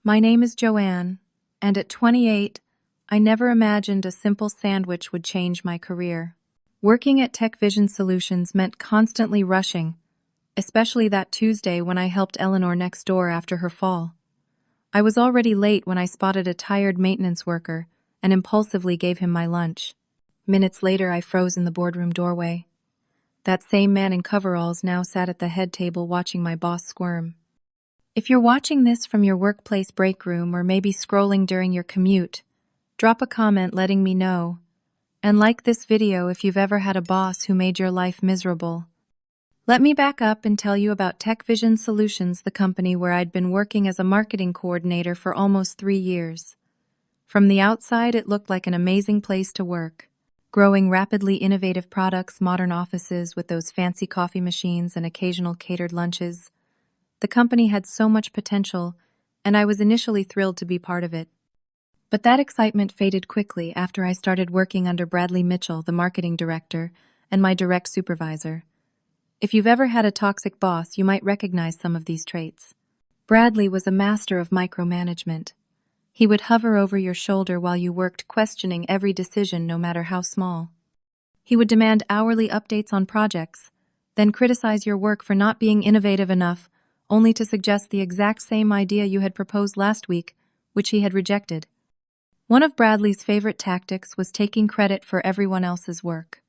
My name is Joanne, and at 28, I never imagined a simple sandwich would change my career. Working at Tech Vision Solutions meant constantly rushing, especially that Tuesday when I helped Eleanor next door after her fall. I was already late when I spotted a tired maintenance worker and impulsively gave him my lunch. Minutes later, I froze in the boardroom doorway. That same man in coveralls now sat at the head table watching my boss squirm. If you're watching this from your workplace break room or maybe scrolling during your commute, drop a comment letting me know. And like this video if you've ever had a boss who made your life miserable. Let me back up and tell you about Tech Vision Solutions, the company where I'd been working as a marketing coordinator for almost 3 years. From the outside, it looked like an amazing place to work. Growing rapidly innovative products, modern offices with those fancy coffee machines and occasional catered lunches. The company had so much potential, and I was initially thrilled to be part of it. But that excitement faded quickly after I started working under Bradley Mitchell, the marketing director, and my direct supervisor. If you've ever had a toxic boss, you might recognize some of these traits. Bradley was a master of micromanagement. He would hover over your shoulder while you worked, questioning every decision, no matter how small. He would demand hourly updates on projects, then criticize your work for not being innovative enough, only to suggest the exact same idea you had proposed last week, which he had rejected. One of Bradley's favorite tactics was taking credit for everyone else's work.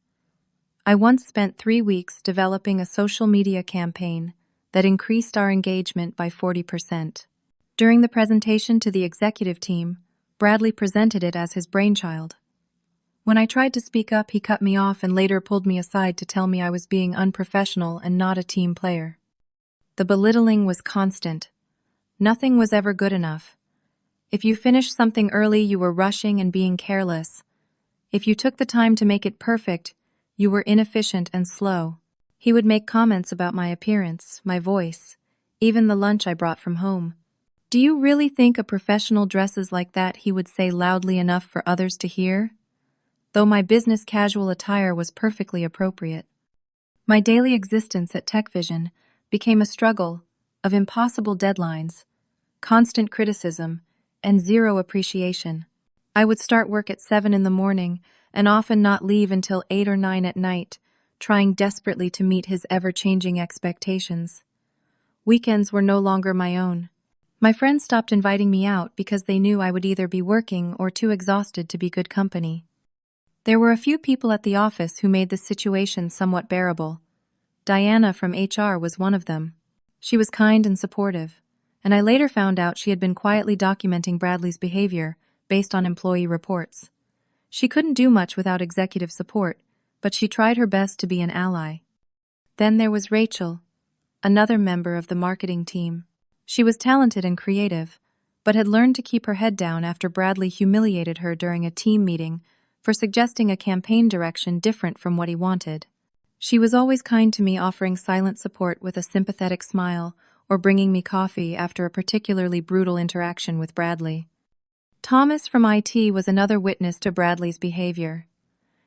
I once spent 3 weeks developing a social media campaign that increased our engagement by 40%. During the presentation to the executive team, Bradley presented it as his brainchild. When I tried to speak up, he cut me off and later pulled me aside to tell me I was being unprofessional and not a team player. The belittling was constant. Nothing was ever good enough. If you finished something early, you were rushing and being careless. If you took the time to make it perfect, you were inefficient and slow. He would make comments about my appearance, my voice, even the lunch I brought from home. Do you really think a professional dresses like that? He would say loudly enough for others to hear? Though my business casual attire was perfectly appropriate. My daily existence at Tech Vision became a struggle of impossible deadlines, constant criticism, and zero appreciation. I would start work at 7 in the morning and often not leave until 8 or 9 at night, trying desperately to meet his ever-changing expectations. Weekends were no longer my own. My friends stopped inviting me out because they knew I would either be working or too exhausted to be good company. There were a few people at the office who made the situation somewhat bearable. Diana from HR was one of them. She was kind and supportive, and I later found out she had been quietly documenting Bradley's behavior based on employee reports. She couldn't do much without executive support, but she tried her best to be an ally. Then there was Rachel, another member of the marketing team. She was talented and creative, but had learned to keep her head down after Bradley humiliated her during a team meeting for suggesting a campaign direction different from what he wanted. She was always kind to me, offering silent support with a sympathetic smile or bringing me coffee after a particularly brutal interaction with Bradley. Thomas from IT was another witness to Bradley's behavior.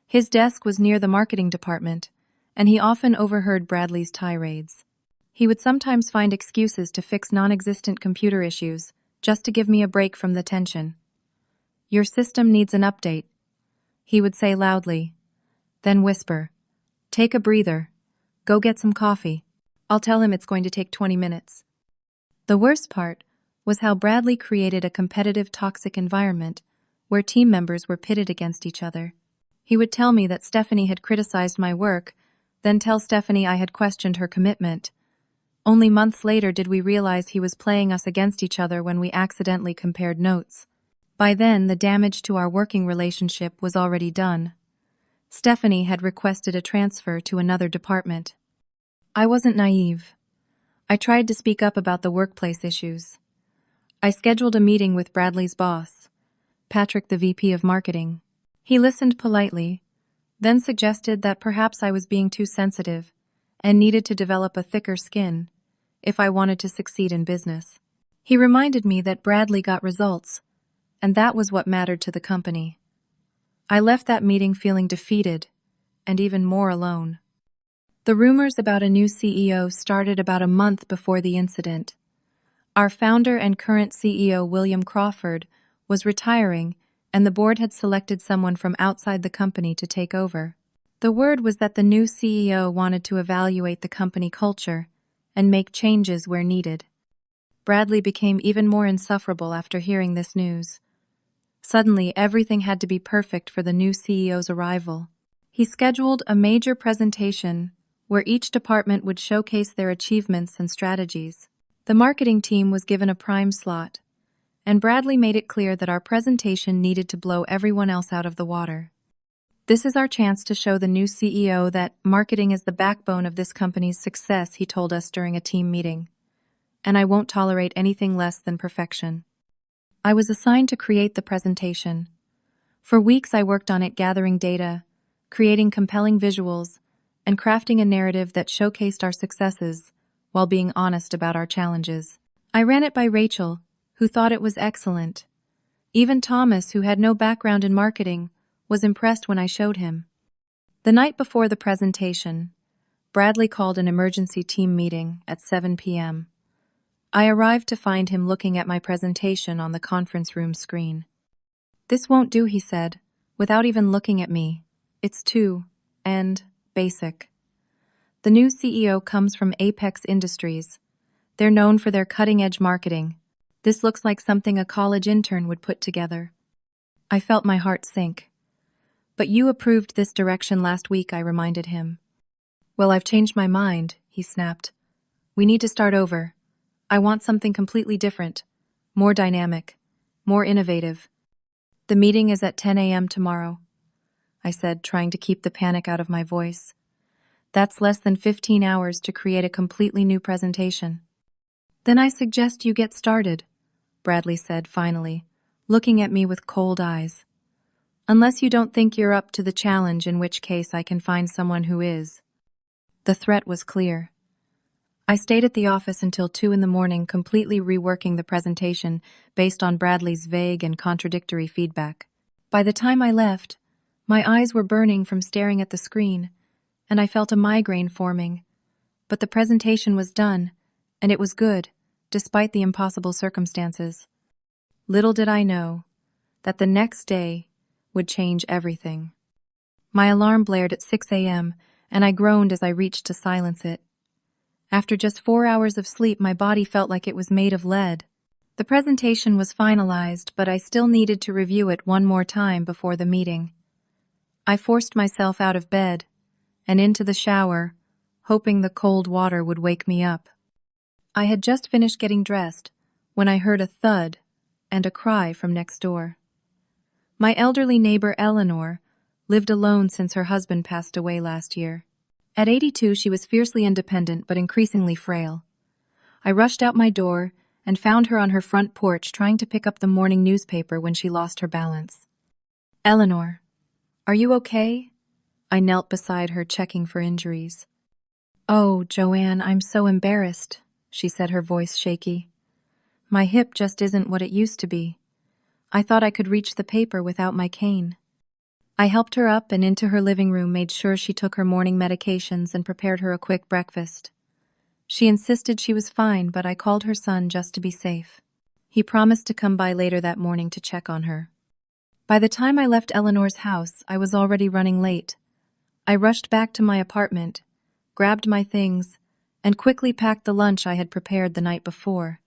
His desk was near the marketing department, and he often overheard Bradley's tirades. He would sometimes find excuses to fix non-existent computer issues, just to give me a break from the tension. "Your system needs an update," he would say loudly, then whisper, "Take a breather. Go get some coffee." I'll tell him it's going to take 20 minutes. The worst part was how Bradley created a competitive, toxic environment where team members were pitted against each other. He would tell me that Stephanie had criticized my work, then tell Stephanie I had questioned her commitment. Only months later did we realize he was playing us against each other when we accidentally compared notes. By then, the damage to our working relationship was already done. Stephanie had requested a transfer to another department. I wasn't naive. I tried to speak up about the workplace issues. I scheduled a meeting with Bradley's boss, Patrick, the VP of marketing. He listened politely, then suggested that perhaps I was being too sensitive and needed to develop a thicker skin if I wanted to succeed in business. He reminded me that Bradley got results, and that was what mattered to the company. I left that meeting feeling defeated and even more alone. The rumors about a new CEO started about a month before the incident. Our founder and current CEO, William Crawford, was retiring, and the board had selected someone from outside the company to take over. The word was that the new CEO wanted to evaluate the company culture and make changes where needed. Bradley became even more insufferable after hearing this news. Suddenly, everything had to be perfect for the new CEO's arrival. He scheduled a major presentation where each department would showcase their achievements and strategies. The marketing team was given a prime slot, and Bradley made it clear that our presentation needed to blow everyone else out of the water. This is our chance to show the new CEO that marketing is the backbone of this company's success, he told us during a team meeting. And I won't tolerate anything less than perfection. I was assigned to create the presentation. For weeks I worked on it, gathering data, creating compelling visuals, and crafting a narrative that showcased our successes while being honest about our challenges. I ran it by Rachel, who thought it was excellent. Even Thomas, who had no background in marketing, was impressed when I showed him. The night before the presentation, Bradley called an emergency team meeting at 7 p.m. I arrived to find him looking at my presentation on the conference room screen. "This won't do," he said, without even looking at me. "It's too basic." The new CEO comes from Apex Industries. They're known for their cutting-edge marketing. This looks like something a college intern would put together. I felt my heart sink. "But you approved this direction last week," I reminded him. "Well, I've changed my mind," he snapped. "We need to start over. I want something completely different, more dynamic, more innovative." "The meeting is at 10 a.m. tomorrow," I said, trying to keep the panic out of my voice. "That's less than 15 hours to create a completely new presentation." "Then I suggest you get started," Bradley said finally, looking at me with cold eyes. "Unless you don't think you're up to the challenge, in which case I can find someone who is." The threat was clear. I stayed at the office until 2 in the morning, completely reworking the presentation based on Bradley's vague and contradictory feedback. By the time I left, my eyes were burning from staring at the screen, and I felt a migraine forming. But the presentation was done, and it was good, despite the impossible circumstances. Little did I know that the next day would change everything. My alarm blared at 6 a.m., and I groaned as I reached to silence it. After just 4 hours of sleep, my body felt like it was made of lead. The presentation was finalized, but I still needed to review it one more time before the meeting. I forced myself out of bed and into the shower, hoping the cold water would wake me up. I had just finished getting dressed when I heard a thud and a cry from next door. My elderly neighbor, Eleanor, lived alone since her husband passed away last year. At 82, she was fiercely independent but increasingly frail. I rushed out my door and found her on her front porch trying to pick up the morning newspaper when she lost her balance. "Eleanor, are you okay?" I knelt beside her, checking for injuries. "Oh, Joanne, I'm so embarrassed," she said, her voice shaky. "My hip just isn't what it used to be. I thought I could reach the paper without my cane." I helped her up and into her living room, made sure she took her morning medications, and prepared her a quick breakfast. She insisted she was fine, but I called her son just to be safe. He promised to come by later that morning to check on her. By the time I left Eleanor's house, I was already running late. I rushed back to my apartment, grabbed my things, and quickly packed the lunch I had prepared the night before.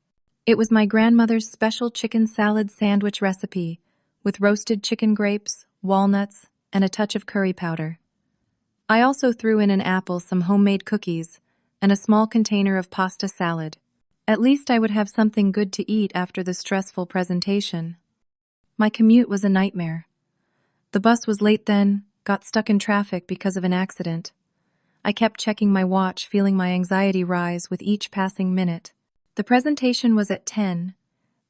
It was my grandmother's special chicken salad sandwich recipe, with roasted chicken grapes, walnuts, and a touch of curry powder. I also threw in an apple, some homemade cookies, and a small container of pasta salad. At least I would have something good to eat after the stressful presentation. My commute was a nightmare. The bus was late then, got stuck in traffic because of an accident. I kept checking my watch, feeling my anxiety rise with each passing minute. The presentation was at 10,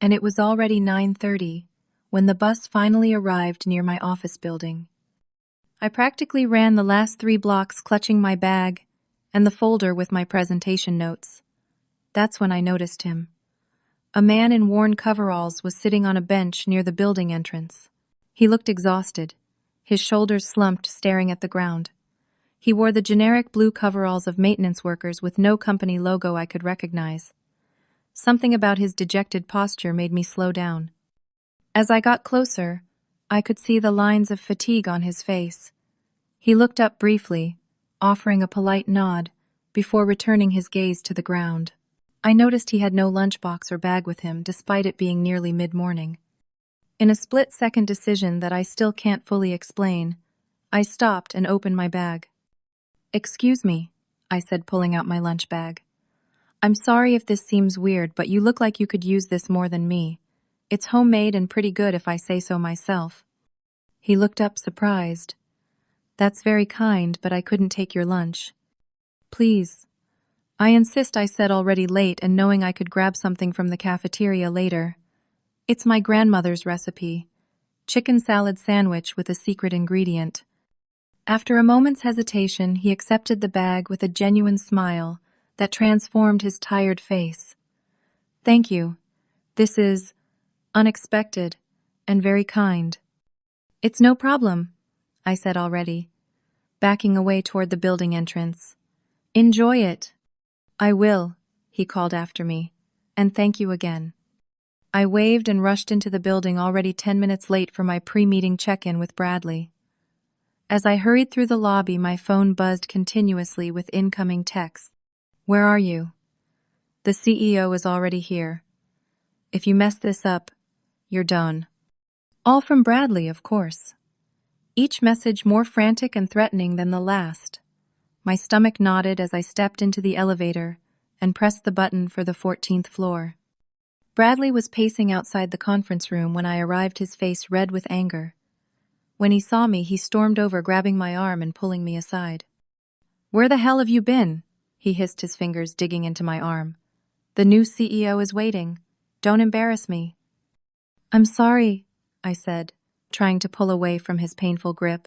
and it was already 9:30 when the bus finally arrived near my office building. I practically ran the last 3 blocks clutching my bag and the folder with my presentation notes. That's when I noticed him. A man in worn coveralls was sitting on a bench near the building entrance. He looked exhausted, his shoulders slumped, staring at the ground. He wore the generic blue coveralls of maintenance workers with no company logo I could recognize. Something about his dejected posture made me slow down. As I got closer, I could see the lines of fatigue on his face. He looked up briefly, offering a polite nod, before returning his gaze to the ground. I noticed he had no lunchbox or bag with him, despite it being nearly mid-morning. In a split-second decision that I still can't fully explain, I stopped and opened my bag. "Excuse me," I said, pulling out my lunch bag. "I'm sorry if this seems weird, but you look like you could use this more than me. It's homemade and pretty good if I say so myself." He looked up surprised. "That's very kind, but I couldn't take your lunch." "Please." "I insist," I said, already late and knowing I could grab something from the cafeteria later. "It's my grandmother's recipe. Chicken salad sandwich with a secret ingredient." After a moment's hesitation, he accepted the bag with a genuine smile that transformed his tired face. "Thank you. This is unexpected and very kind." "It's no problem," I said already, backing away toward the building entrance. "Enjoy it." "I will," he called after me, "and thank you again." I waved and rushed into the building, already 10 minutes late for my pre-meeting check-in with Bradley. As I hurried through the lobby, my phone buzzed continuously with incoming texts. "Where are you? The CEO is already here. If you mess this up, you're done." All from Bradley, of course. Each message more frantic and threatening than the last. My stomach knotted as I stepped into the elevator and pressed the button for the 14th floor. Bradley was pacing outside the conference room when I arrived, his face red with anger. When he saw me, he stormed over, grabbing my arm and pulling me aside. "Where the hell have you been?" he hissed, his fingers digging into my arm. "The new CEO is waiting. Don't embarrass me." "I'm sorry," I said, trying to pull away from his painful grip.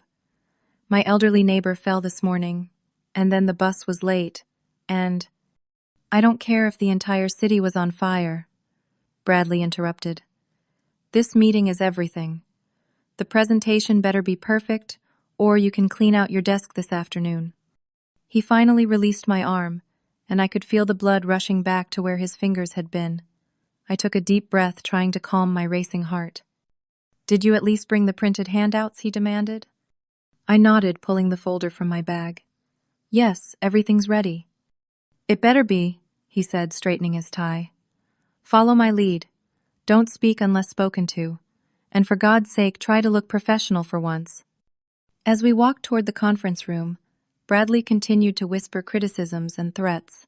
"My elderly neighbor fell this morning, and then the bus was late, and—" "I don't care if the entire city was on fire," Bradley interrupted. "This meeting is everything. The presentation better be perfect, or you can clean out your desk this afternoon." He finally released my arm, and I could feel the blood rushing back to where his fingers had been. I took a deep breath, trying to calm my racing heart. "Did you at least bring the printed handouts?" he demanded. I nodded, pulling the folder from my bag. "Yes, everything's ready." "It better be," he said, straightening his tie. "Follow my lead. Don't speak unless spoken to. And for God's sake, try to look professional for once." As we walked toward the conference room, Bradley continued to whisper criticisms and threats.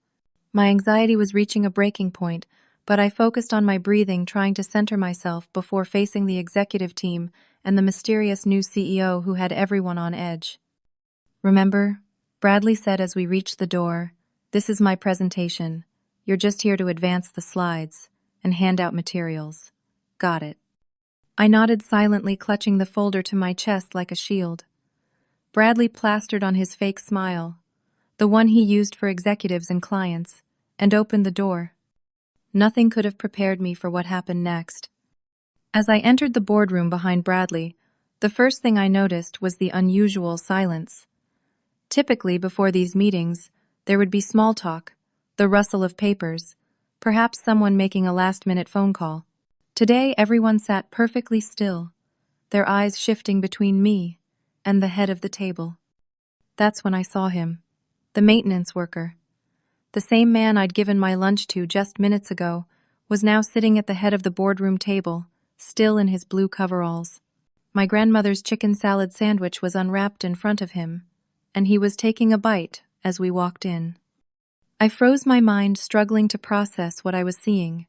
My anxiety was reaching a breaking point, but I focused on my breathing, trying to center myself before facing the executive team and the mysterious new CEO who had everyone on edge. "Remember," Bradley said as we reached the door, "this is my presentation. You're just here to advance the slides and hand out materials. Got it?" I nodded silently, clutching the folder to my chest like a shield. Bradley plastered on his fake smile, the one he used for executives and clients, and opened the door. Nothing could have prepared me for what happened next. As I entered the boardroom behind Bradley, the first thing I noticed was the unusual silence. Typically, before these meetings, there would be small talk, the rustle of papers, perhaps someone making a last-minute phone call. Today, everyone sat perfectly still, their eyes shifting between me and the head of the table. That's when I saw him, the maintenance worker. The same man I'd given my lunch to just minutes ago was now sitting at the head of the boardroom table, still in his blue coveralls. My grandmother's chicken salad sandwich was unwrapped in front of him, and he was taking a bite as we walked in. I froze, my mind struggling to process what I was seeing.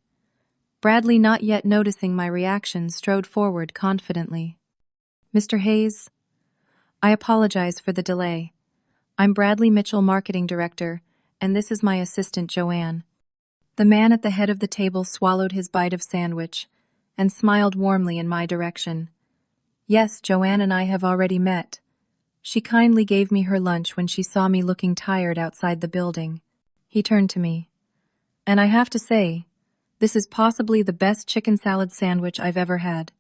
Bradley, not yet noticing my reaction, strode forward confidently. "Mr. Hayes, I apologize for the delay. I'm Bradley Mitchell, Marketing Director, and this is my assistant, Joanne." The man at the head of the table swallowed his bite of sandwich and smiled warmly in my direction. "Yes, Joanne and I have already met. She kindly gave me her lunch when she saw me looking tired outside the building." He turned to me. "And I have to say, this is possibly the best chicken salad sandwich I've ever had.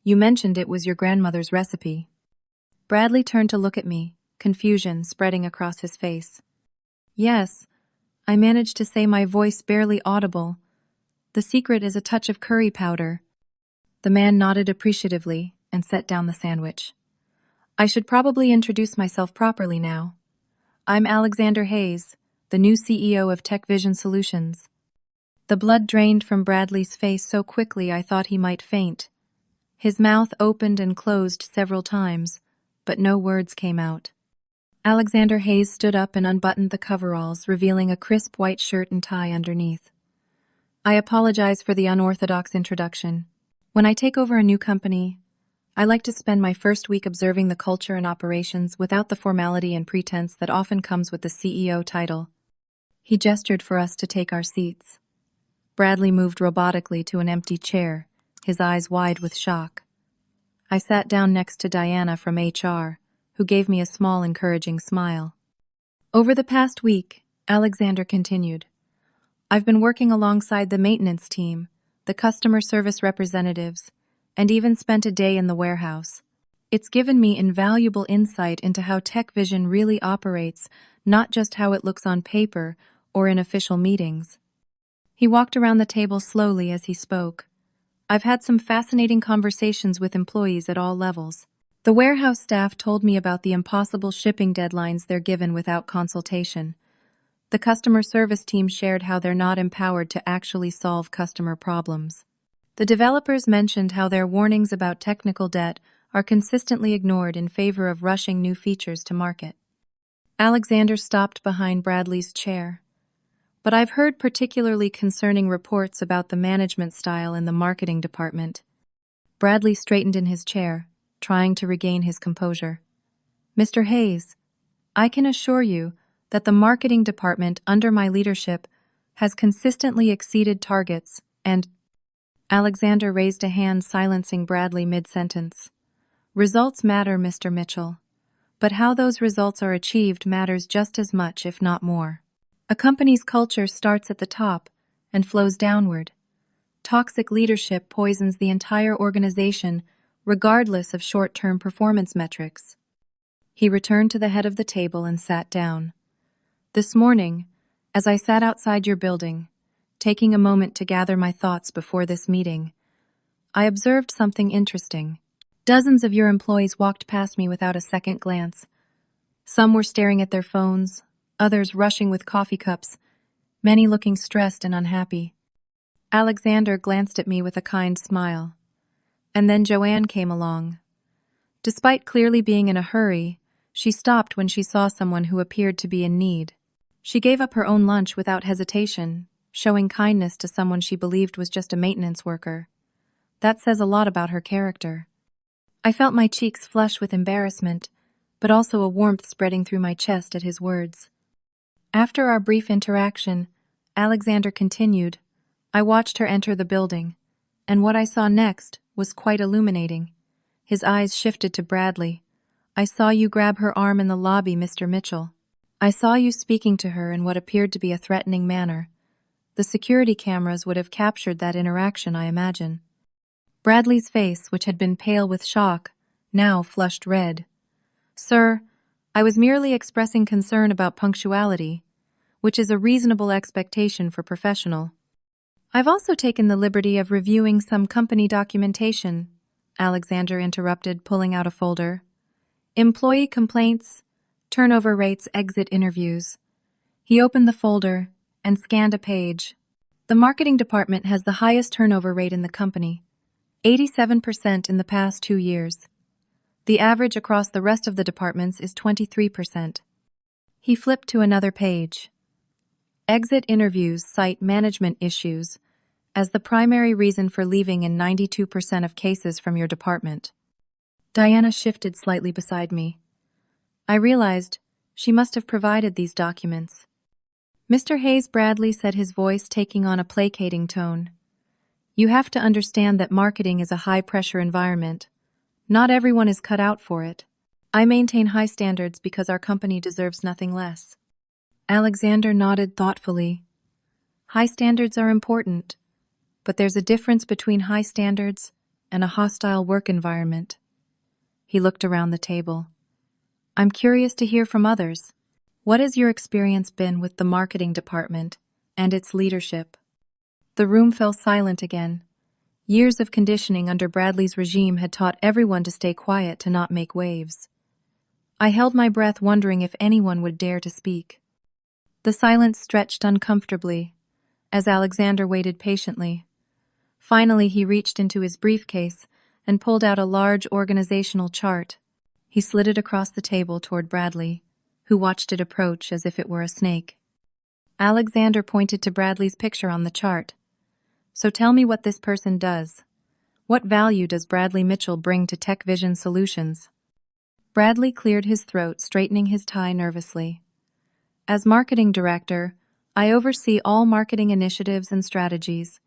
You mentioned it was your grandmother's recipe." Bradley turned to look at me, confusion spreading across his face. "Yes," I managed to say, my voice barely audible, The secret is a touch of curry powder. The man nodded appreciatively and set down the sandwich. I should probably introduce myself properly now. I'm Alexander Hayes, the new CEO of Tech Vision Solutions. The blood drained from Bradley's face so quickly I thought he might faint. His mouth opened and closed several times, but no words came out. Alexander Hayes stood up and unbuttoned the coveralls, revealing a crisp white shirt and tie underneath. I apologize for the unorthodox introduction. When I take over a new company, I like to spend my first week observing the culture and operations without the formality and pretense that often comes with the CEO title. He gestured for us to take our seats. Bradley moved robotically to an empty chair, his eyes wide with shock. I sat down next to Diana from HR, who gave me a small, encouraging smile. Over the past week, Alexander continued, I've been working alongside the maintenance team, the customer service representatives, and even spent a day in the warehouse. It's given me invaluable insight into how Tech Vision really operates, not just how it looks on paper or in official meetings. He walked around the table slowly as he spoke. I've had some fascinating conversations with employees at all levels. The warehouse staff told me about the impossible shipping deadlines they're given without consultation. The customer service team shared how they're not empowered to actually solve customer problems. The developers mentioned how their warnings about technical debt are consistently ignored in favor of rushing new features to market. Alexander stopped behind Bradley's chair. But I've heard particularly concerning reports about the management style in the marketing department. Bradley straightened in his chair, trying to regain his composure. Mr. Hayes, I can assure you that the marketing department under my leadership has consistently exceeded targets and... Alexander raised a hand, silencing Bradley mid-sentence. Results matter, Mr. Mitchell. But how those results are achieved matters just as much, if not more. A company's culture starts at the top and flows downward. Toxic leadership poisons the entire organization, regardless of short-term performance metrics. He returned to the head of the table and sat down. This morning, as I sat outside your building, taking a moment to gather my thoughts before this meeting, I observed something interesting. Dozens of your employees walked past me without a second glance. Some were staring at their phones, others rushing with coffee cups, many looking stressed and unhappy. Alexander glanced at me with a kind smile. And then Joanne came along. Despite clearly being in a hurry, she stopped when she saw someone who appeared to be in need. She gave up her own lunch without hesitation, showing kindness to someone she believed was just a maintenance worker. That says a lot about her character. I felt my cheeks flush with embarrassment, but also a warmth spreading through my chest at his words. After our brief interaction, Alexander continued, I watched her enter the building, and what I saw next was quite illuminating. His eyes shifted to Bradley. I saw you grab her arm in the lobby, Mr. Mitchell. I saw you speaking to her in what appeared to be a threatening manner. The security cameras would have captured that interaction, I imagine. Bradley's face, which had been pale with shock, now flushed red. Sir, I was merely expressing concern about punctuality, which is a reasonable expectation for professional. I've also taken the liberty of reviewing some company documentation, Alexander interrupted, pulling out a folder. Employee complaints, turnover rates, exit interviews. He opened the folder and scanned a page. The marketing department has the highest turnover rate in the company, 87% in the past 2 years. The average across the rest of the departments is 23%. He flipped to another page. Exit interviews cite management issues as the primary reason for leaving in 92% of cases from your department. Diana shifted slightly beside me. I realized she must have provided these documents. Mr. Hayes, Bradley said, his voice taking on a placating tone. You have to understand that marketing is a high-pressure environment. Not everyone is cut out for it. I maintain high standards because our company deserves nothing less. Alexander nodded thoughtfully. High standards are important, but there's a difference between high standards and a hostile work environment. He looked around the table. I'm curious to hear from others. What has your experience been with the marketing department and its leadership? The room fell silent again. Years of conditioning under Bradley's regime had taught everyone to stay quiet to not make waves. I held my breath, wondering if anyone would dare to speak. The silence stretched uncomfortably, as Alexander waited patiently. Finally, he reached into his briefcase and pulled out a large organizational chart. He slid it across the table toward Bradley, who watched it approach as if it were a snake. Alexander pointed to Bradley's picture on the chart. "So tell me what this person does. What value does Bradley Mitchell bring to Tech Vision Solutions?" Bradley cleared his throat, straightening his tie nervously. "As marketing director, I oversee all marketing initiatives and strategies.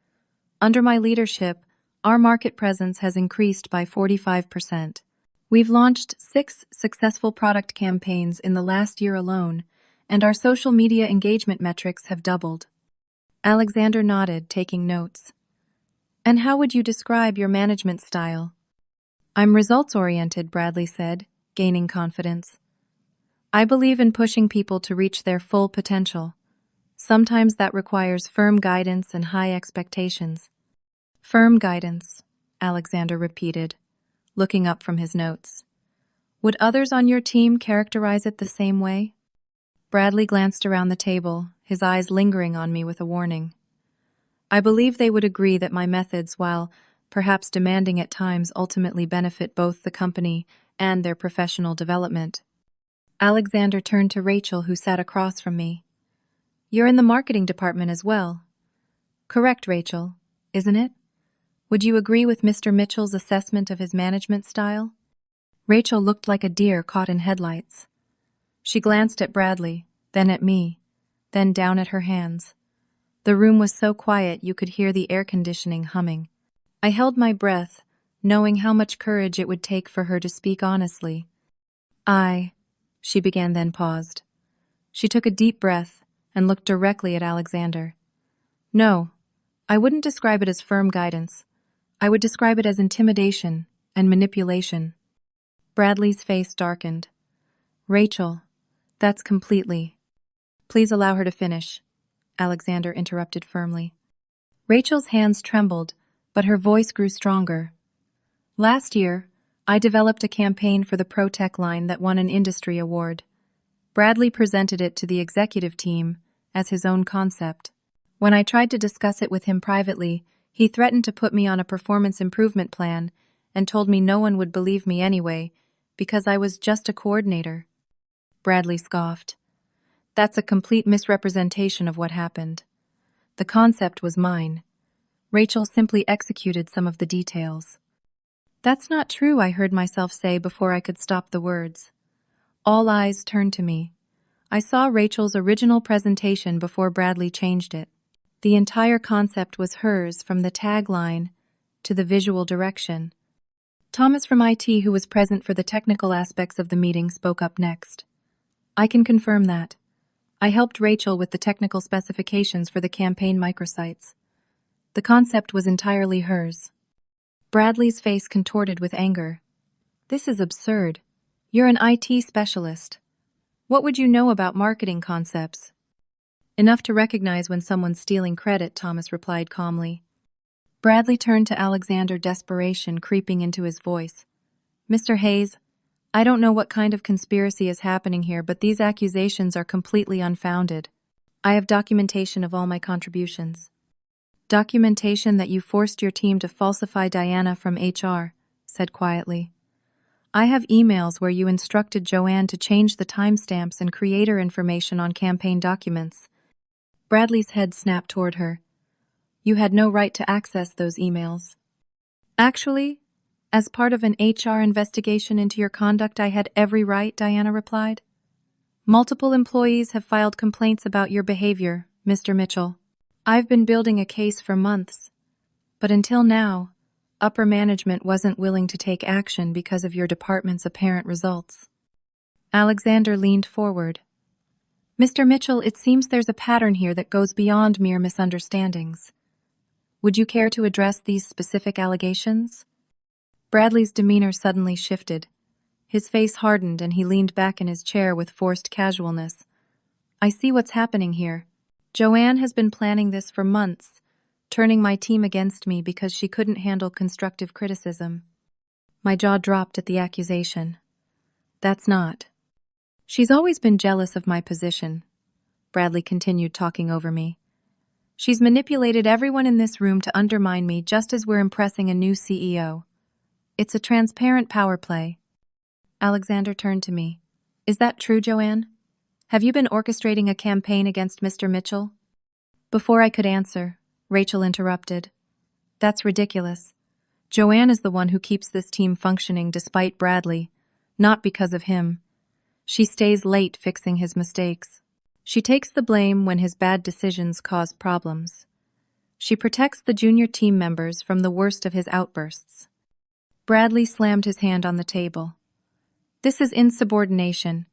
Under my leadership, our market presence has increased by 45%. We've launched 6 successful product campaigns in the last year alone, and our social media engagement metrics have doubled." Alexander nodded, taking notes. "And how would you describe your management style?" "I'm results-oriented," Bradley said, gaining confidence. "I believe in pushing people to reach their full potential. Sometimes that requires firm guidance and high expectations." "Firm guidance," Alexander repeated, looking up from his notes. "Would others on your team characterize it the same way?" Bradley glanced around the table, his eyes lingering on me with a warning. "I believe they would agree that my methods, while perhaps demanding at times, ultimately benefit both the company and their professional development." Alexander turned to Rachel, who sat across from me. "You're in the marketing department as well." "Correct, Rachel, isn't it? Would you agree with Mr. Mitchell's assessment of his management style?" Rachel looked like a deer caught in headlights. She glanced at Bradley, then at me, then down at her hands. The room was so quiet you could hear the air conditioning humming. I held my breath, knowing how much courage it would take for her to speak honestly. She began, then paused. She took a deep breath and looked directly at Alexander. "No, I wouldn't describe it as firm guidance. I would describe it as intimidation and manipulation." Bradley's face darkened. "Rachel, that's completely—" "Please allow her to finish," Alexander interrupted firmly. Rachel's hands trembled, but her voice grew stronger. "Last year, I developed a campaign for the ProTech line that won an industry award. Bradley presented it to the executive team as his own concept. When I tried to discuss it with him privately, he threatened to put me on a performance improvement plan and told me no one would believe me anyway because I was just a coordinator." Bradley scoffed. "That's a complete misrepresentation of what happened. The concept was mine. Rachel simply executed some of the details." "That's not true," I heard myself say before I could stop the words. All eyes turned to me. I saw Rachel's original presentation before Bradley changed it. The entire concept was hers, from the tagline to the visual direction. Thomas from IT, who was present for the technical aspects of the meeting, spoke up next. "I can confirm that. I helped Rachel with the technical specifications for the campaign microsites. The concept was entirely hers." Bradley's face contorted with anger. "This is absurd. You're an IT specialist. What would you know about marketing concepts?" "Enough to recognize when someone's stealing credit," Thomas replied calmly. Bradley turned to Alexander, desperation creeping into his voice. "Mr. Hayes, I don't know what kind of conspiracy is happening here, but these accusations are completely unfounded. I have documentation of all my contributions." "Documentation that you forced your team to falsify Diana from HR," said quietly. "I have emails where you instructed Joanne to change the timestamps and creator information on campaign documents." Bradley's head snapped toward her. "You had no right to access those emails." "Actually, as part of an HR investigation into your conduct, I had every right," Diana replied. "Multiple employees have filed complaints about your behavior, Mr. Mitchell. I've been building a case for months, but until now, upper management wasn't willing to take action because of your department's apparent results." Alexander leaned forward. "Mr. Mitchell, it seems there's a pattern here that goes beyond mere misunderstandings. Would you care to address these specific allegations?" Bradley's demeanor suddenly shifted. His face hardened and he leaned back in his chair with forced casualness. "I see what's happening here. Joanne has been planning this for months, turning my team against me because she couldn't handle constructive criticism. My jaw dropped at the accusation. That's not. She's always been jealous of my position. Bradley continued talking over me. She's manipulated everyone in this room to undermine me just as we're impressing a new CEO. It's a transparent power play. Alexander turned to me. Is that true, Joanne? Have you been orchestrating a campaign against Mr. Mitchell? Before I could answer, Rachel interrupted. That's ridiculous. Joanne is the one who keeps this team functioning despite Bradley, not because of him. She stays late fixing his mistakes. She takes the blame when his bad decisions cause problems. She protects the junior team members from the worst of his outbursts. Bradley slammed his hand on the table. This is insubordination.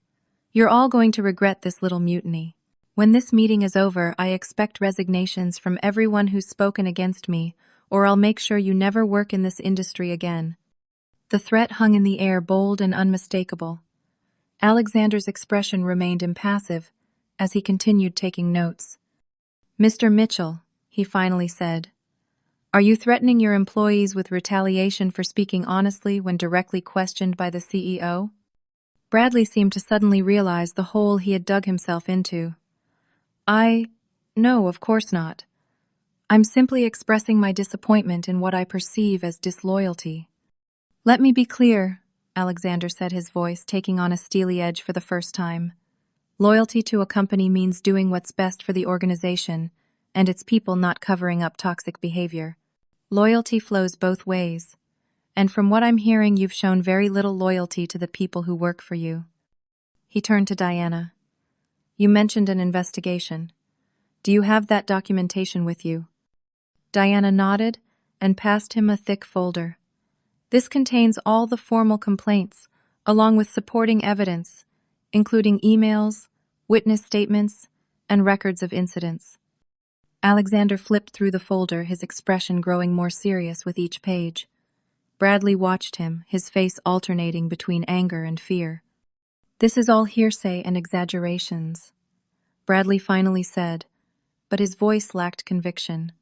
You're all going to regret this little mutiny. When this meeting is over, I expect resignations from everyone who's spoken against me, or I'll make sure you never work in this industry again. The threat hung in the air, bold and unmistakable. Alexander's expression remained impassive as he continued taking notes. Mr. Mitchell, he finally said, are you threatening your employees with retaliation for speaking honestly when directly questioned by the CEO? Bradley seemed to suddenly realize the hole he had dug himself into. No, of course not. I'm simply expressing my disappointment in what I perceive as disloyalty. Let me be clear, Alexander said, his voice taking on a steely edge for the first time. Loyalty to a company means doing what's best for the organization and its people, not covering up toxic behavior. Loyalty flows both ways, and from what I'm hearing, you've shown very little loyalty to the people who work for you. He turned to Diana. You mentioned an investigation. Do you have that documentation with you? Diana nodded and passed him a thick folder. This contains all the formal complaints, along with supporting evidence, including emails, witness statements, and records of incidents. Alexander flipped through the folder, his expression growing more serious with each page. Bradley watched him, his face alternating between anger and fear. This is all hearsay and exaggerations, Bradley finally said, but his voice lacked conviction.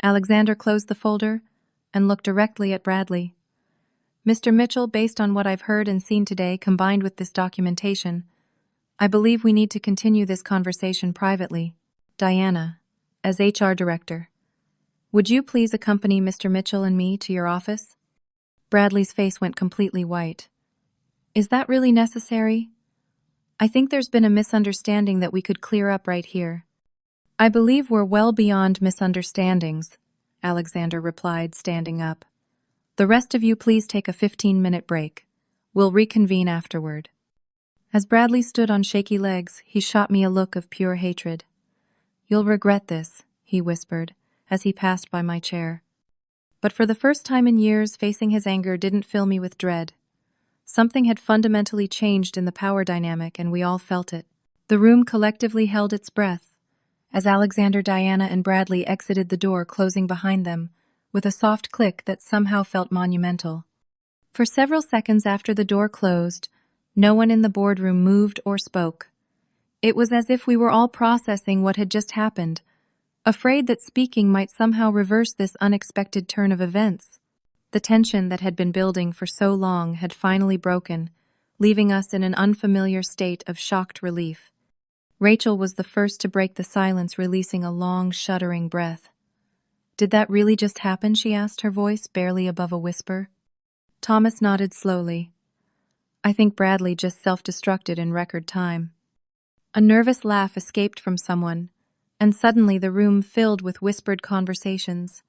Alexander closed the folder and looked directly at Bradley. Mr. Mitchell, based on what I've heard and seen today, combined with this documentation, I believe we need to continue this conversation privately. Diana, as HR director, would you please accompany Mr. Mitchell and me to your office? Bradley's face went completely white. Is that really necessary? I think there's been a misunderstanding that we could clear up right here. I believe we're well beyond misunderstandings, Alexander replied, standing up. The rest of you please take a 15-minute break. We'll reconvene afterward. As Bradley stood on shaky legs, he shot me a look of pure hatred. You'll regret this, he whispered, as he passed by my chair. But for the first time in years, facing his anger didn't fill me with dread. Something had fundamentally changed in the power dynamic, and we all felt it. The room collectively held its breath as Alexander, Diana, and Bradley exited the door, closing behind them, with a soft click that somehow felt monumental. For several seconds after the door closed, no one in the boardroom moved or spoke. It was as if we were all processing what had just happened, afraid that speaking might somehow reverse this unexpected turn of events. The tension that had been building for so long had finally broken, leaving us in an unfamiliar state of shocked relief. Rachel was the first to break the silence, releasing a long, shuddering breath. Did that really just happen? She asked, her voice barely above a whisper. Thomas nodded slowly. I think Bradley just self-destructed in record time. A nervous laugh escaped from someone, and suddenly the room filled with whispered conversations.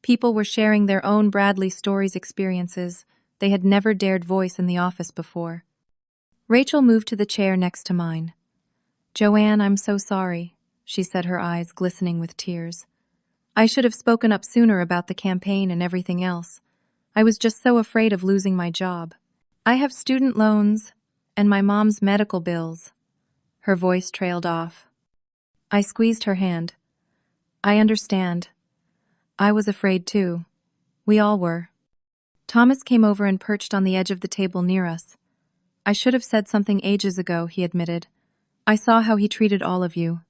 People were sharing their own Bradley stories, experiences they had never dared voice in the office before. Rachel moved to the chair next to mine. Joanne, I'm so sorry, she said, her eyes glistening with tears. I should have spoken up sooner about the campaign and everything else. I was just so afraid of losing my job. I have student loans and my mom's medical bills. Her voice trailed off. I squeezed her hand. I understand. I was afraid too. We all were. Thomas came over and perched on the edge of the table near us. I should have said something ages ago, he admitted. I saw how he treated all of you.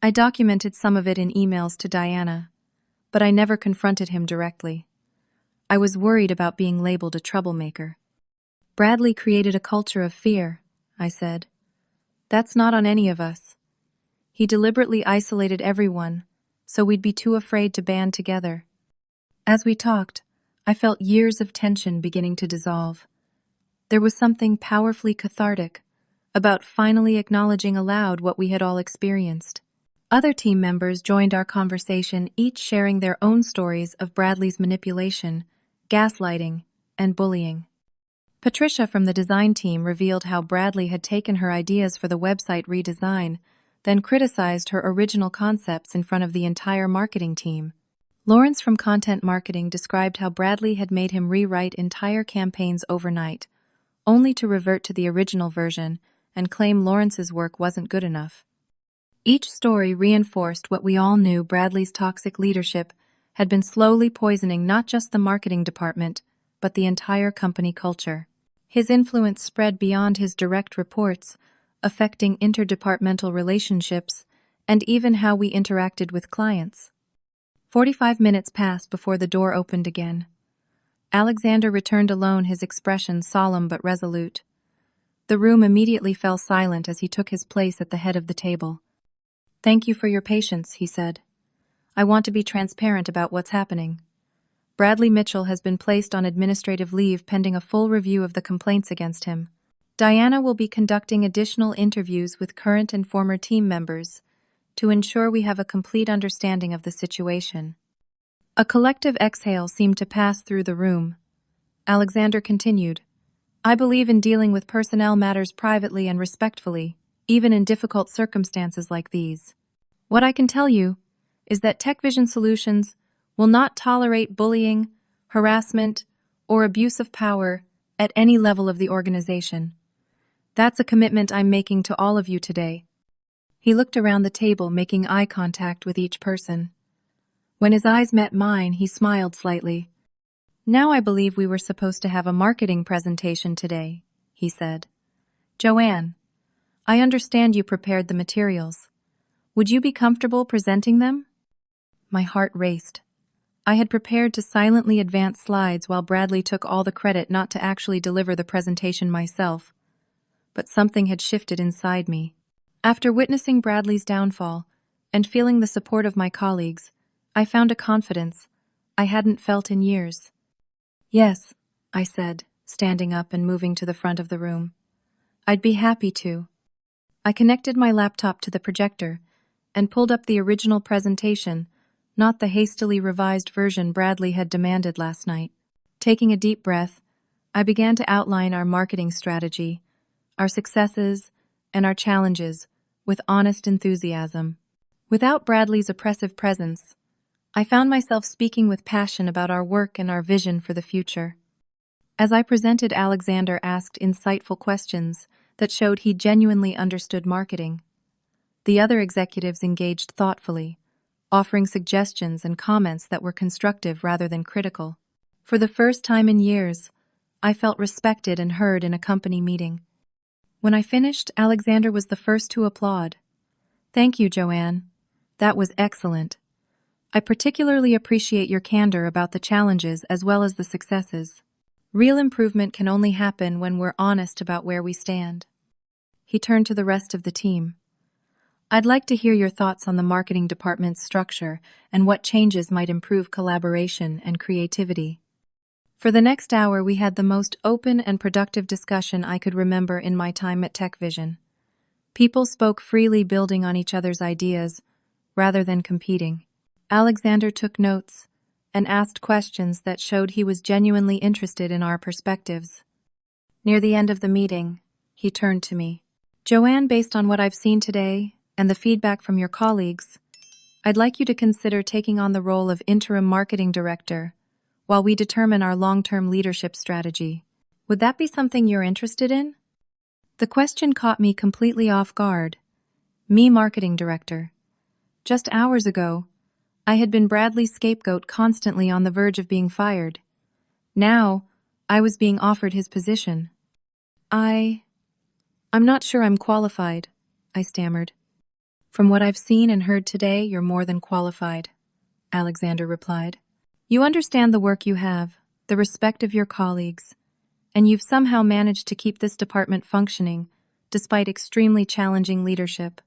I documented some of it in emails to Diana. but I never confronted him directly. I was worried about being labeled a troublemaker. Bradley created a culture of fear, I said. That's not on any of us. He deliberately isolated everyone, so we'd be too afraid to band together. As we talked, I felt years of tension beginning to dissolve. There was something powerfully cathartic about finally acknowledging aloud what we had all experienced. Other team members joined our conversation, each sharing their own stories of Bradley's manipulation, gaslighting, and bullying. Patricia from the design team revealed how Bradley had taken her ideas for the website redesign, then criticized her original concepts in front of the entire marketing team. Lawrence from content marketing described how Bradley had made him rewrite entire campaigns overnight, only to revert to the original version and claim Lawrence's work wasn't good enough. Each story reinforced what we all knew: Bradley's toxic leadership had been slowly poisoning not just the marketing department, but the entire company culture. His influence spread beyond his direct reports, affecting interdepartmental relationships and even how we interacted with clients. 45 minutes passed before the door opened again. Alexander returned alone, his expression solemn but resolute. The room immediately fell silent as he took his place at the head of the table. "Thank you for your patience," he said. "I want to be transparent about what's happening. Bradley Mitchell has been placed on administrative leave pending a full review of the complaints against him. Diana will be conducting additional interviews with current and former team members to ensure we have a complete understanding of the situation." A collective exhale seemed to pass through the room. Alexander continued, "I believe in dealing with personnel matters privately and respectfully, even in difficult circumstances like these. What I can tell you is that TechVision Solutions will not tolerate bullying, harassment, or abuse of power at any level of the organization. That's a commitment I'm making to all of you today." He looked around the table, making eye contact with each person. When his eyes met mine, he smiled slightly. "Now I believe we were supposed to have a marketing presentation today," he said. "Joanne, I understand you prepared the materials. Would you be comfortable presenting them?" My heart raced. I had prepared to silently advance slides while Bradley took all the credit, not to actually deliver the presentation myself. But something had shifted inside me. After witnessing Bradley's downfall and feeling the support of my colleagues, I found a confidence I hadn't felt in years. "Yes," I said, standing up and moving to the front of the room. "I'd be happy to." I connected my laptop to the projector and pulled up the original presentation, not the hastily revised version Bradley had demanded last night. Taking a deep breath, I began to outline our marketing strategy, our successes, and our challenges with honest enthusiasm. Without Bradley's oppressive presence, I found myself speaking with passion about our work and our vision for the future. As I presented, Alexander asked insightful questions that showed he genuinely understood marketing. The other executives engaged thoughtfully, offering suggestions and comments that were constructive rather than critical. For the first time in years, I felt respected and heard in a company meeting. When I finished, Alexander was the first to applaud. "Thank you, Joanne. That was excellent. I particularly appreciate your candor about the challenges as well as the successes. Real improvement can only happen when we're honest about where we stand." He turned to the rest of the team. "I'd like to hear your thoughts on the marketing department's structure and what changes might improve collaboration and creativity." For the next hour, we had the most open and productive discussion I could remember in my time at TechVision. People spoke freely, building on each other's ideas rather than competing. Alexander took notes and asked questions that showed he was genuinely interested in our perspectives. Near the end of the meeting, he turned to me. "Joanne, based on what I've seen today and the feedback from your colleagues, I'd like you to consider taking on the role of interim marketing director while we determine our long-term leadership strategy. Would that be something you're interested in?" The question caught me completely off guard. Me, marketing director. Just hours ago, I had been Bradley's scapegoat, constantly on the verge of being fired. Now, I was being offered his position. I'm not sure I'm qualified," I stammered. "From what I've seen and heard today, you're more than qualified," Alexander replied. You understand the work you have, the respect of your colleagues, and you've somehow managed to keep this department functioning despite extremely challenging leadership.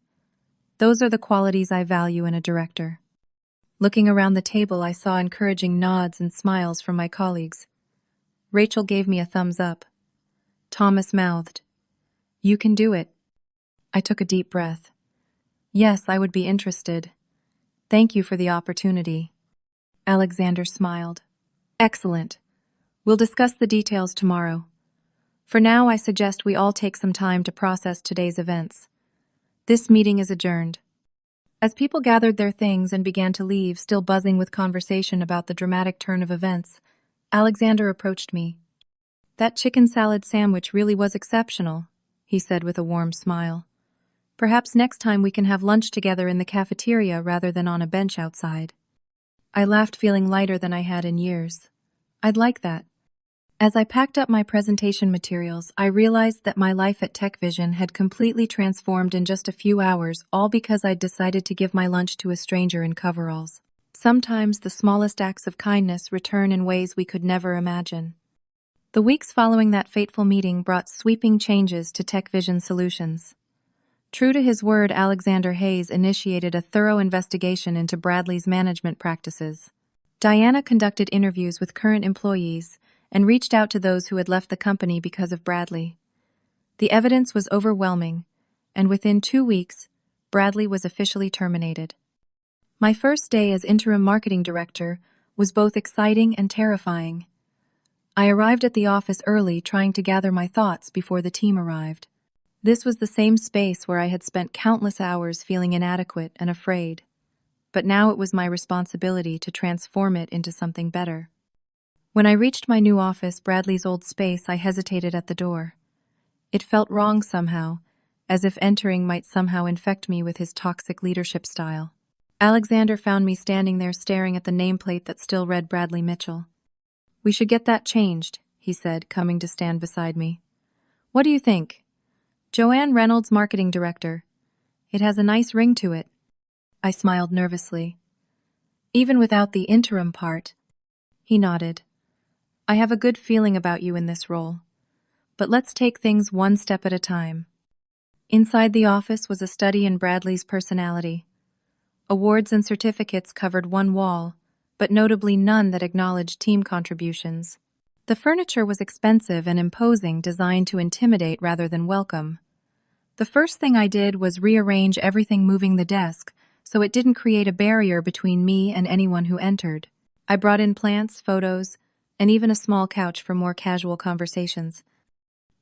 Those are the qualities I value in a director. Looking around the table, I saw encouraging nods and smiles from my colleagues. Rachel gave me a thumbs up. Thomas mouthed, "You can do it." I took a deep breath. Yes, I would be interested. Thank you for the opportunity. Alexander smiled. Excellent. We'll discuss the details tomorrow. For now, I suggest we all take some time to process today's events. This meeting is adjourned. As people gathered their things and began to leave, still buzzing with conversation about the dramatic turn of events, Alexander approached me. That chicken salad sandwich really was exceptional, he said with a warm smile. Perhaps next time we can have lunch together in the cafeteria rather than on a bench outside. I laughed, feeling lighter than I had in years. I'd like that. As I packed up my presentation materials, I realized that my life at TechVision had completely transformed in just a few hours, all because I'd decided to give my lunch to a stranger in coveralls. Sometimes the smallest acts of kindness return in ways we could never imagine. The weeks following that fateful meeting brought sweeping changes to TechVision Solutions. True to his word, Alexander Hayes initiated a thorough investigation into Bradley's management practices. Diana conducted interviews with current employees and reached out to those who had left the company because of Bradley. The evidence was overwhelming, and within 2 weeks, Bradley was officially terminated. My first day as interim marketing director was both exciting and terrifying. I arrived at the office early, trying to gather my thoughts before the team arrived. This was the same space where I had spent countless hours feeling inadequate and afraid. But now it was my responsibility to transform it into something better. When I reached my new office, Bradley's old space, I hesitated at the door. It felt wrong somehow, as if entering might somehow infect me with his toxic leadership style. Alexander found me standing there staring at the nameplate that still read Bradley Mitchell. "We should get that changed," he said, coming to stand beside me. "What do you think?" "Joanne Reynolds, marketing director. It has a nice ring to it." I smiled nervously. "Even without the interim part?" He nodded. "I have a good feeling about you in this role. But let's take things one step at a time." Inside the office was a study in Bradley's personality. Awards and certificates covered one wall, but notably none that acknowledged team contributions. The furniture was expensive and imposing, designed to intimidate rather than welcome. The first thing I did was rearrange everything, moving the desk so it didn't create a barrier between me and anyone who entered. I brought in plants, photos, and even a small couch for more casual conversations.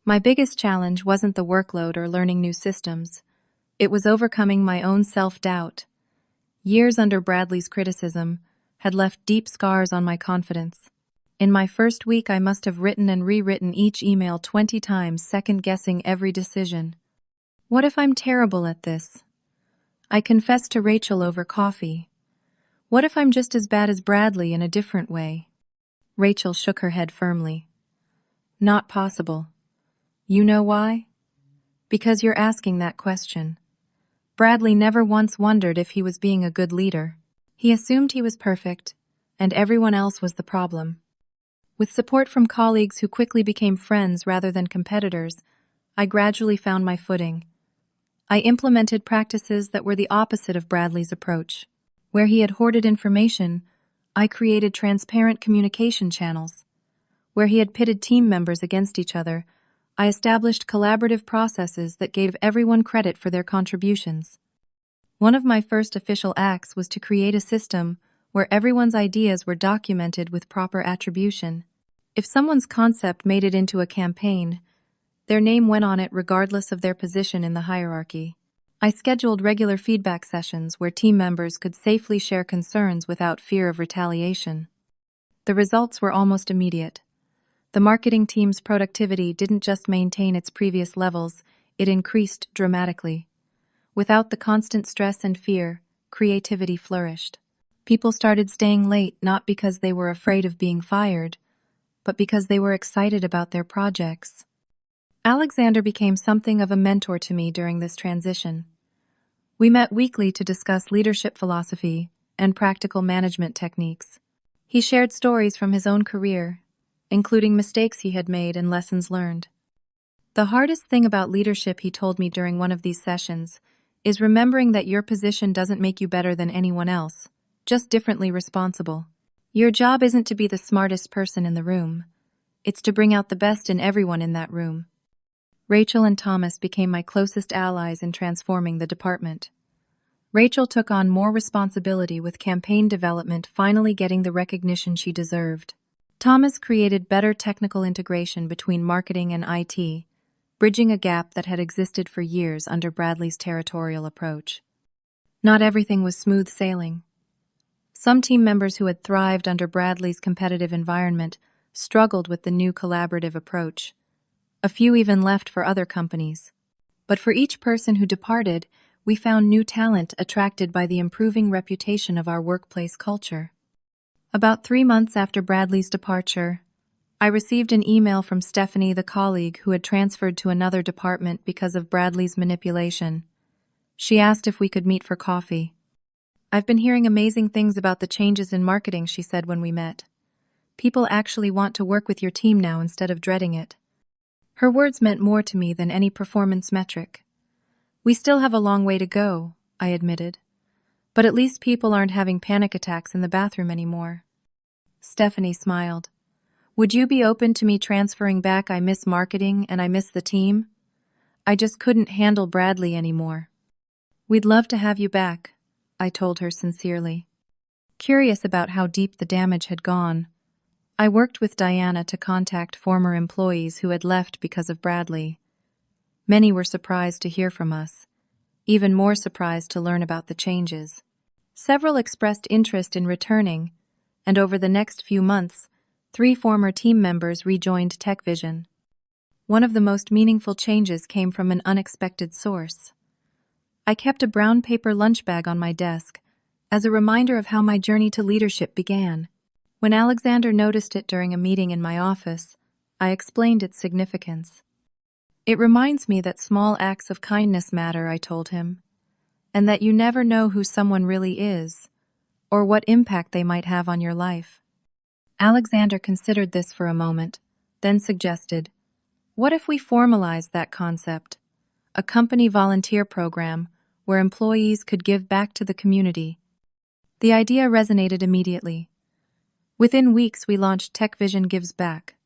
My biggest challenge wasn't the workload or learning new systems. It was overcoming my own self-doubt. Years under Bradley's criticism had left deep scars on my confidence. In my first week, I must have written and rewritten each email 20 times, second-guessing every decision. What if I'm terrible at this? I confessed to Rachel over coffee. What if I'm just as bad as Bradley in a different way? Rachel shook her head firmly. Not possible. You know why? Because you're asking that question. Bradley never once wondered if he was being a good leader. He assumed he was perfect, and everyone else was the problem. With support from colleagues who quickly became friends rather than competitors, I gradually found my footing. I implemented practices that were the opposite of Bradley's approach. Where he had hoarded information, I created transparent communication channels. Where he had pitted team members against each other, I established collaborative processes that gave everyone credit for their contributions. One of my first official acts was to create a system where everyone's ideas were documented with proper attribution. If someone's concept made it into a campaign, their name went on it regardless of their position in the hierarchy. I scheduled regular feedback sessions where team members could safely share concerns without fear of retaliation. The results were almost immediate. The marketing team's productivity didn't just maintain its previous levels, it increased dramatically. Without the constant stress and fear, creativity flourished. People started staying late not because they were afraid of being fired, but because they were excited about their projects. Alexander became something of a mentor to me during this transition. We met weekly to discuss leadership philosophy and practical management techniques. He shared stories from his own career, including mistakes he had made and lessons learned. The hardest thing about leadership, he told me during one of these sessions, is remembering that your position doesn't make you better than anyone else, just differently responsible. Your job isn't to be the smartest person in the room. It's to bring out the best in everyone in that room. Rachel and Thomas became my closest allies in transforming the department. Rachel took on more responsibility with campaign development finally getting the recognition she deserved. Thomas created better technical integration between marketing and IT, bridging a gap that had existed for years under Bradley's territorial approach. Not everything was smooth sailing. Some team members who had thrived under Bradley's competitive environment struggled with the new collaborative approach. A few even left for other companies. But for each person who departed, we found new talent attracted by the improving reputation of our workplace culture. About 3 months after Bradley's departure, I received an email from Stephanie, the colleague who had transferred to another department because of Bradley's manipulation. She asked if we could meet for coffee. "I've been hearing amazing things about the changes in marketing," she said when we met. "People actually want to work with your team now instead of dreading it." Her words meant more to me than any performance metric. "We still have a long way to go," I admitted. "But at least people aren't having panic attacks in the bathroom anymore." Stephanie smiled. "Would you be open to me transferring back? I miss marketing and I miss the team. I just couldn't handle Bradley anymore." "We'd love to have you back," I told her sincerely. Curious about how deep the damage had gone, I worked with Diana to contact former employees who had left because of Bradley. Many were surprised to hear from us, even more surprised to learn about the changes. Several expressed interest in returning, and over the next few months, 3 former team members rejoined TechVision. One of the most meaningful changes came from an unexpected source. I kept a brown paper lunch bag on my desk as a reminder of how my journey to leadership began. When Alexander noticed it during a meeting in my office, I explained its significance. "It reminds me that small acts of kindness matter," I told him, "and that you never know who someone really is, or what impact they might have on your life." Alexander considered this for a moment, then suggested, "What if we formalized that concept? A company volunteer program where employees could give back to the community." The idea resonated immediately. Within weeks, we launched TechVision Gives Back,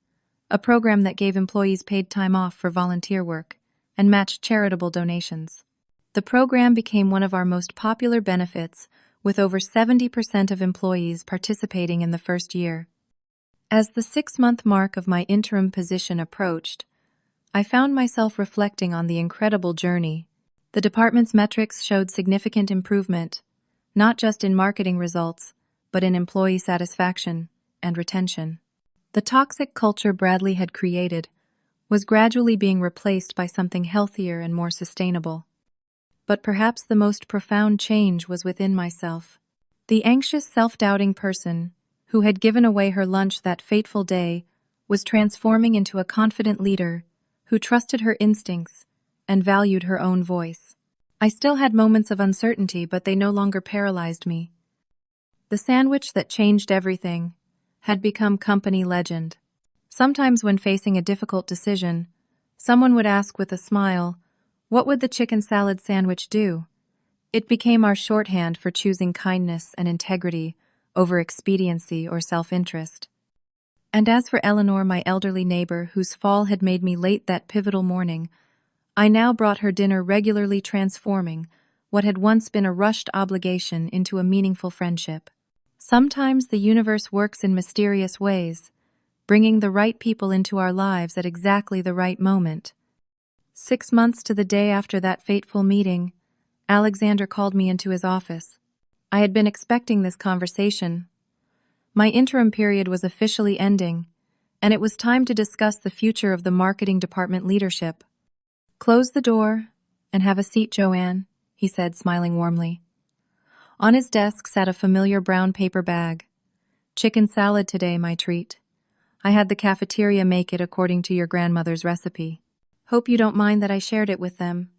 a program that gave employees paid time off for volunteer work and matched charitable donations. The program became one of our most popular benefits, with over 70% of employees participating in the first year. As the 6-month mark of my interim position approached, I found myself reflecting on the incredible journey. The department's metrics showed significant improvement, not just in marketing results, but in employee satisfaction and retention. The toxic culture Bradley had created was gradually being replaced by something healthier and more sustainable. But perhaps the most profound change was within myself. The anxious, self-doubting person who had given away her lunch that fateful day was transforming into a confident leader who trusted her instincts and valued her own voice. I still had moments of uncertainty, but they no longer paralyzed me. The sandwich that changed everything had become company legend. Sometimes when facing a difficult decision, someone would ask with a smile, "What would the chicken salad sandwich do?" It became our shorthand for choosing kindness and integrity over expediency or self-interest. And as for Eleanor, my elderly neighbor, whose fall had made me late that pivotal morning, I now brought her dinner, regularly transforming what had once been a rushed obligation into a meaningful friendship. Sometimes the universe works in mysterious ways, bringing the right people into our lives at exactly the right moment. 6 months to the day after that fateful meeting, Alexander called me into his office. I had been expecting this conversation. My interim period was officially ending, and it was time to discuss the future of the marketing department leadership. "Close the door and have a seat, Joanne," he said, smiling warmly. On his desk sat a familiar brown paper bag. "Chicken salad today, my treat. I had the cafeteria make it according to your grandmother's recipe. Hope you don't mind that I shared it with them."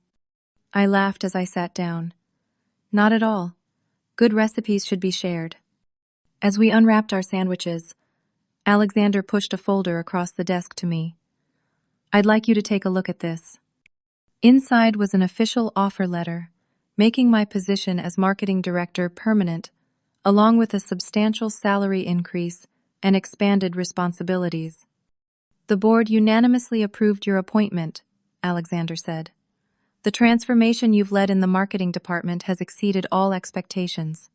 I laughed as I sat down. "Not at all. Good recipes should be shared. As we unwrapped our sandwiches, Alexander pushed a folder across the desk to me. I'd like you to take a look at this. Inside was an official offer letter, making my position as marketing director permanent, along with a substantial salary increase and expanded responsibilities. The board unanimously approved your appointment, Alexander said. The transformation you've led in the marketing department has exceeded all expectations.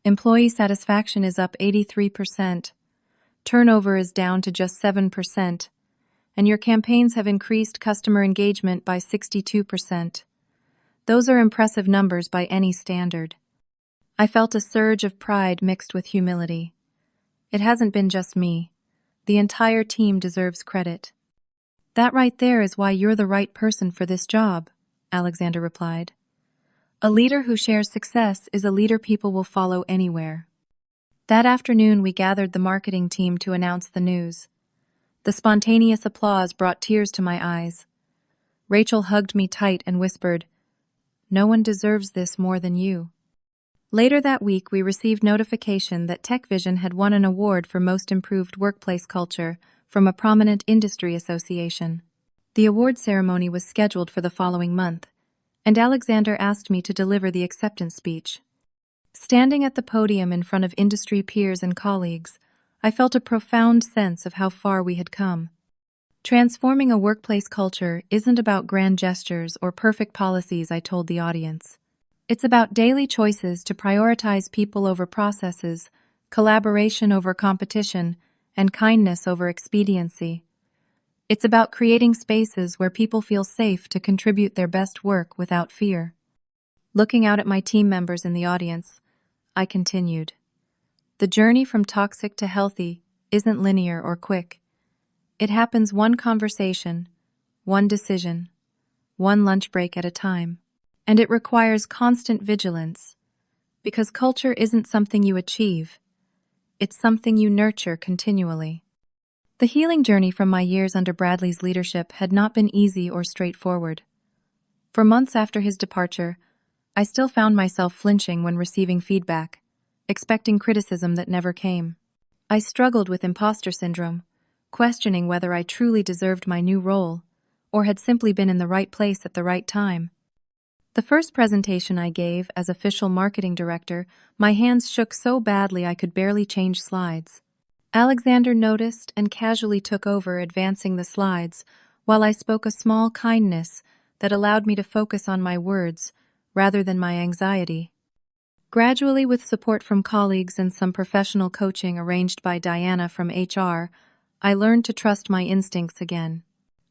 Employee satisfaction is up 83%, turnover is down to just 7%, and your campaigns have increased customer engagement by 62%. Those are impressive numbers by any standard. I felt a surge of pride mixed with humility. It hasn't been just me. The entire team deserves credit. That right there is why you're the right person for this job, Alexander replied. A leader who shares success is a leader people will follow anywhere. That afternoon, we gathered the marketing team to announce the news. The spontaneous applause brought tears to my eyes. Rachel hugged me tight and whispered, "No one deserves this more than you." Later that week, we received notification that TechVision had won an award for Most Improved Workplace Culture from a prominent industry association. The award ceremony was scheduled for the following month, and Alexander asked me to deliver the acceptance speech. Standing at the podium in front of industry peers and colleagues, I felt a profound sense of how far we had come. Transforming a workplace culture isn't about grand gestures or perfect policies, I told the audience. It's about daily choices to prioritize people over processes, collaboration over competition, and kindness over expediency. It's about creating spaces where people feel safe to contribute their best work without fear. Looking out at my team members in the audience, I continued. The journey from toxic to healthy isn't linear or quick. It happens one conversation, one decision, one lunch break at a time. And it requires constant vigilance, because culture isn't something you achieve, it's something you nurture continually. The healing journey from my years under Bradley's leadership had not been easy or straightforward. For months after his departure, I still found myself flinching when receiving feedback, expecting criticism that never came. I struggled with imposter syndrome, questioning whether I truly deserved my new role, or had simply been in the right place at the right time. The first presentation I gave as official marketing director, my hands shook so badly I could barely change slides. Alexander noticed and casually took over advancing the slides, while I spoke a small kindness that allowed me to focus on my words rather than my anxiety. Gradually, with support from colleagues and some professional coaching arranged by Diana from HR, I learned to trust my instincts again.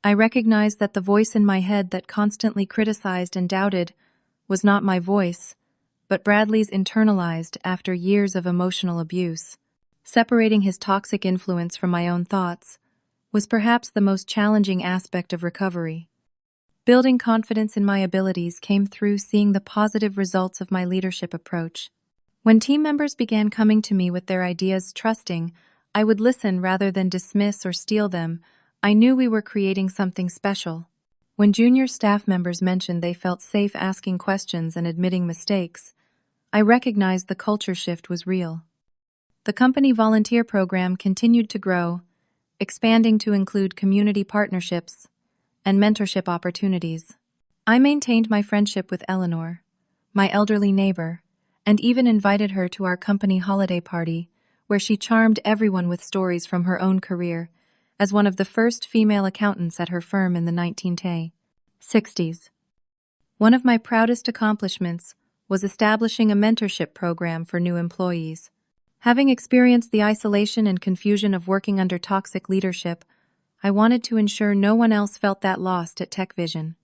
I recognized that the voice in my head that constantly criticized and doubted was not my voice, but Bradley's internalized after years of emotional abuse. Separating his toxic influence from my own thoughts was perhaps the most challenging aspect of recovery. Building confidence in my abilities came through seeing the positive results of my leadership approach. When team members began coming to me with their ideas, trusting I would listen rather than dismiss or steal them, I knew we were creating something special. When junior staff members mentioned they felt safe asking questions and admitting mistakes, I recognized the culture shift was real. The company volunteer program continued to grow, expanding to include community partnerships and mentorship opportunities. I maintained my friendship with Eleanor, my elderly neighbor, and even invited her to our company holiday party, where she charmed everyone with stories from her own career, as one of the first female accountants at her firm in the 1960s. One of my proudest accomplishments was establishing a mentorship program for new employees. Having experienced the isolation and confusion of working under toxic leadership, I wanted to ensure no one else felt that lost at TechVision.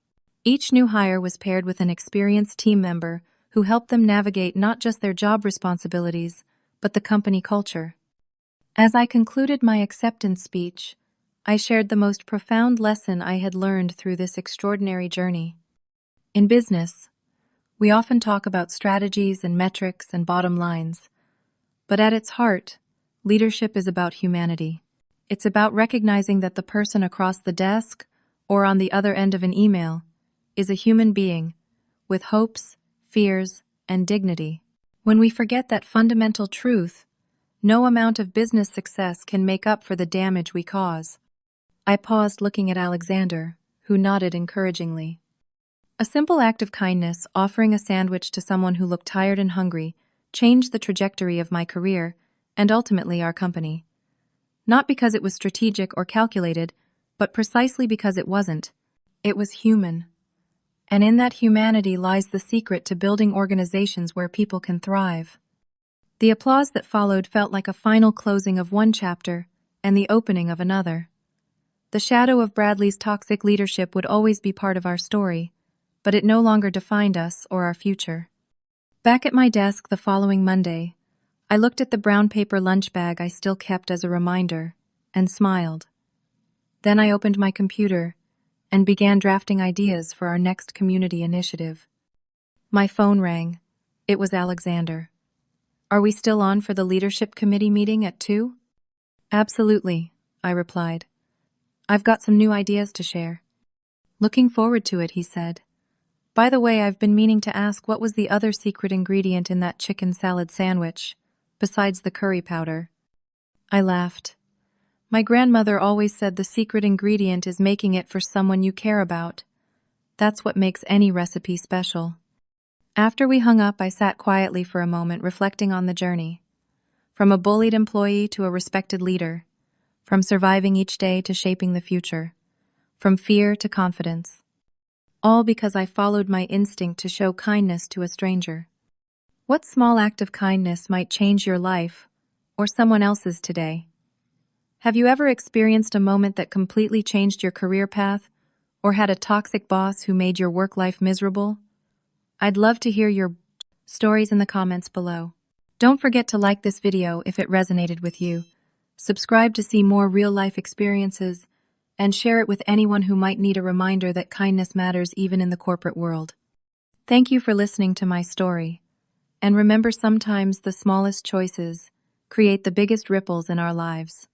Each new hire was paired with an experienced team member who helped them navigate not just their job responsibilities, but the company culture. As I concluded my acceptance speech, I shared the most profound lesson I had learned through this extraordinary journey. In business, we often talk about strategies and metrics and bottom lines, but at its heart, leadership is about humanity. It's about recognizing that the person across the desk or on the other end of an email is a human being with hopes, fears, and dignity. When we forget that fundamental truth, no amount of business success can make up for the damage we cause. I paused looking at Alexander, who nodded encouragingly. A simple act of kindness, offering a sandwich to someone who looked tired and hungry, changed the trajectory of my career and ultimately our company. Not because it was strategic or calculated, but precisely because it wasn't. It was human. And in that humanity lies the secret to building organizations where people can thrive. The applause that followed felt like a final closing of one chapter and the opening of another. The shadow of Bradley's toxic leadership would always be part of our story, but it no longer defined us or our future. Back at my desk the following Monday, I looked at the brown paper lunch bag I still kept as a reminder and smiled. Then I opened my computer and began drafting ideas for our next community initiative. My phone rang. It was Alexander. "Are we still on for the leadership committee meeting at 2? "Absolutely," I replied. "I've got some new ideas to share." "Looking forward to it," he said. "By the way, I've been meaning to ask what was the other secret ingredient in that chicken salad sandwich, besides the curry powder?" I laughed. "My grandmother always said the secret ingredient is making it for someone you care about. That's what makes any recipe special." After we hung up, I sat quietly for a moment, reflecting on the journey. From a bullied employee to a respected leader. From surviving each day to shaping the future. From fear to confidence. All because I followed my instinct to show kindness to a stranger. What small act of kindness might change your life, or someone else's today? Have you ever experienced a moment that completely changed your career path, or had a toxic boss who made your work life miserable? I'd love to hear your stories in the comments below. Don't forget to like this video if it resonated with you, subscribe to see more real-life experiences, and share it with anyone who might need a reminder that kindness matters even in the corporate world. Thank you for listening to my story. And remember, sometimes the smallest choices create the biggest ripples in our lives.